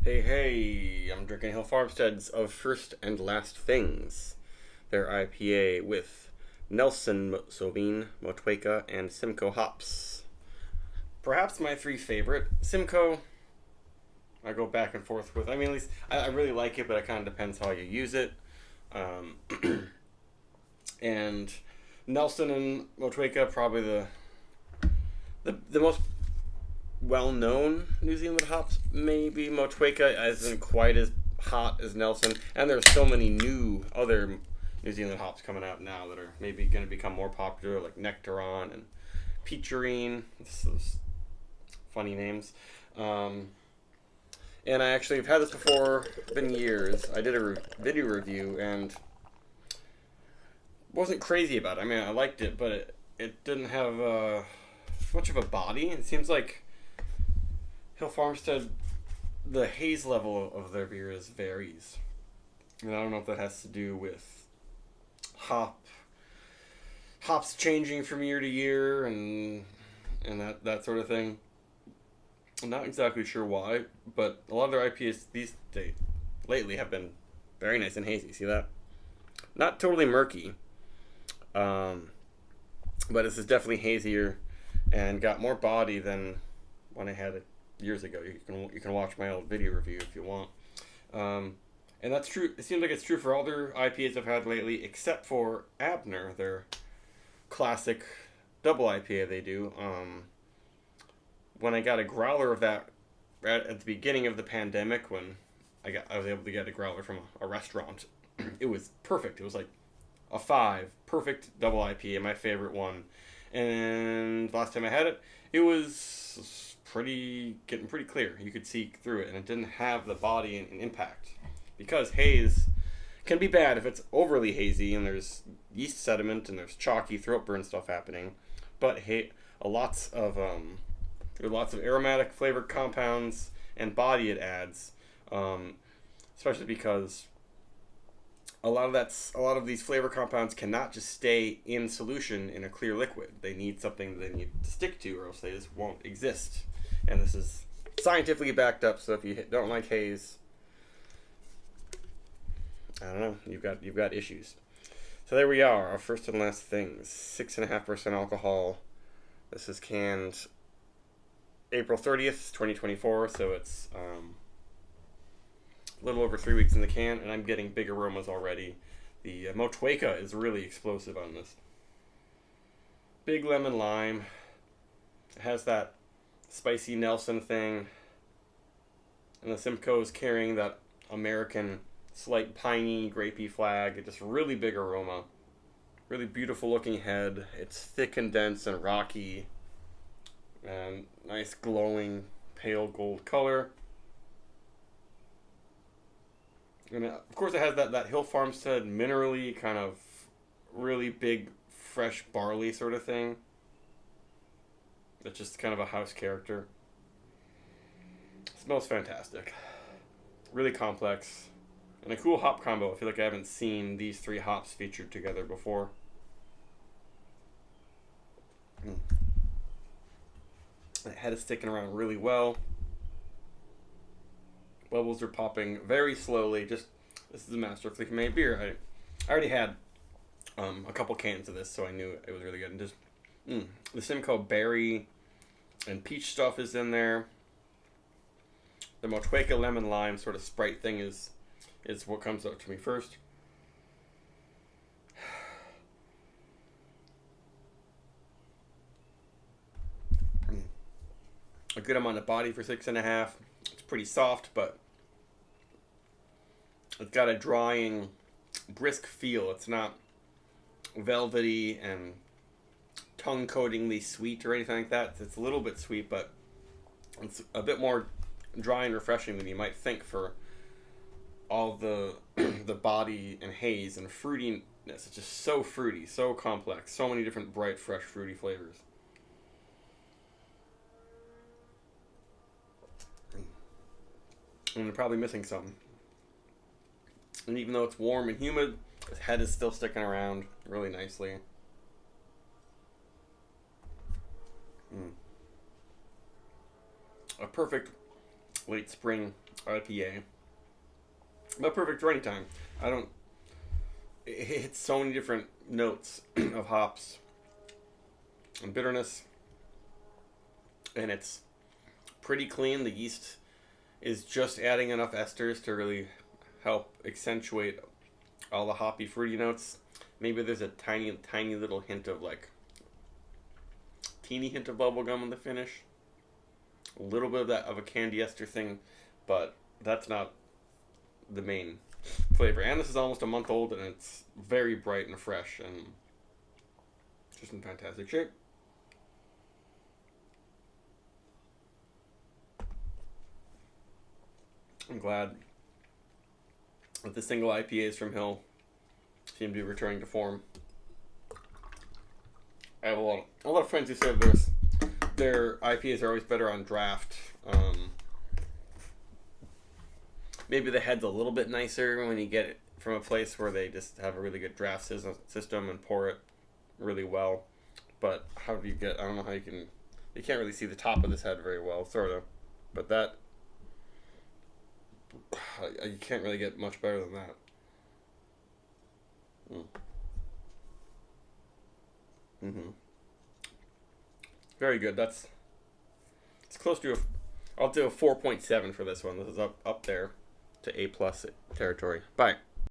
Hey, hey, I'm drinking Hill Farmstead's of First and Last Things, their IPA with Nelson Sauvin, Motueka, and Simcoe hops. Perhaps my three favorite. Simcoe, I go back and forth with. I mean, at least I really like it, but it kind of depends how you use it. Um, and Nelson and Motueka, probably the most well-known New Zealand hops. Maybe Motueka isn't quite as hot as Nelson, and there's so many new other New Zealand hops coming out now that are maybe going to become more popular, like Nectaron and Peacherine. Those funny names. And I actually have had this before. It's been years. I did a video review and wasn't crazy about it. I mean, I liked it, but it didn't have much of a body. It seems like Hill Farmstead, the haze level of their beers varies. And I don't know if that has to do with hops changing from year to year and that sort of thing. I'm not exactly sure why, but a lot of their IPAs these days lately have been very nice and hazy. See that? Not totally murky, but this is definitely hazier and got more body than when I had it years ago. You can watch my old video review if you want. And that's true. It seems like it's true for all their IPAs I've had lately, except for Abner, their classic double IPA they do. When I got a growler of that at the beginning of the pandemic, when I was able to get a growler from a restaurant, it was perfect. It was like a 5, perfect double IPA, my favorite one. And last time I had it, it was getting pretty clear. You could see through it, and it didn't have the body and impact. Because haze can be bad if it's overly hazy and there's yeast sediment and there's chalky throat burn stuff happening. But lots of there are lots of aromatic flavored compounds and body it adds, especially because a lot of these flavor compounds cannot just stay in solution in a clear liquid. They need something that they need to stick to, or else they just won't exist. And this is scientifically backed up. So if you don't like haze, I don't know, you've got issues. So there we are, our first and last things. 6.5% alcohol. This is canned April 30th, 2024. So it's a little over 3 weeks in the can, and I'm getting big aromas already. The Motueka is really explosive on this. Big lemon lime. It has that spicy Nelson thing. And the Simcoe is carrying that American slight piney, grapey flag. It just really big aroma. Really beautiful looking head. It's thick and dense and rocky. And nice glowing pale gold color. And of course it has that Hill Farmstead minerally kind of really big fresh barley sort of thing. It's just kind of a house character. It smells fantastic. Really complex. And a cool hop combo. I feel like I haven't seen these three hops featured together before. The head is sticking around really well. Bubbles are popping very slowly. This is a masterfully made beer. I already had a couple cans of this, so I knew it was really good. And just the Simcoe berry and peach stuff is in there. The Motueka lemon lime sort of Sprite thing is what comes up to me first. A good amount of body for 6.5. It's pretty soft, but it's got a drying, brisk feel. It's not velvety and tongue-coatingly sweet or anything like that. It's a little bit sweet, but it's a bit more dry and refreshing than you might think for all the the body and haze and fruitiness. It's just so fruity, so complex, so many different bright, fresh, fruity flavors. And they're probably missing some. And even though it's warm and humid, his head is still sticking around really nicely. A perfect late spring IPA. But perfect for any time. I don't. It hits so many different notes of hops and bitterness, and it's pretty clean. The yeast is just adding enough esters to really help accentuate all the hoppy, fruity notes. Maybe there's a tiny, tiny little hint of teeny hint of bubblegum in the finish. A little bit of that of a candy ester thing, but that's not the main flavor. And this is almost a month old, and it's very bright and fresh, and just in fantastic shape. I'm glad that the single IPAs from Hill seem to be returning to form. I have a lot of friends who say their IPAs are always better on draft. Maybe the head's a little bit nicer when you get it from a place where they just have a really good draft system and pour it really well. But how do you get? I don't know how you can. You can't really see the top of this head very well, sort of. But that you can't really get much better than that. Very good. It's close to I'll do a 4.7 for this one. This is up there to A+ territory. Bye.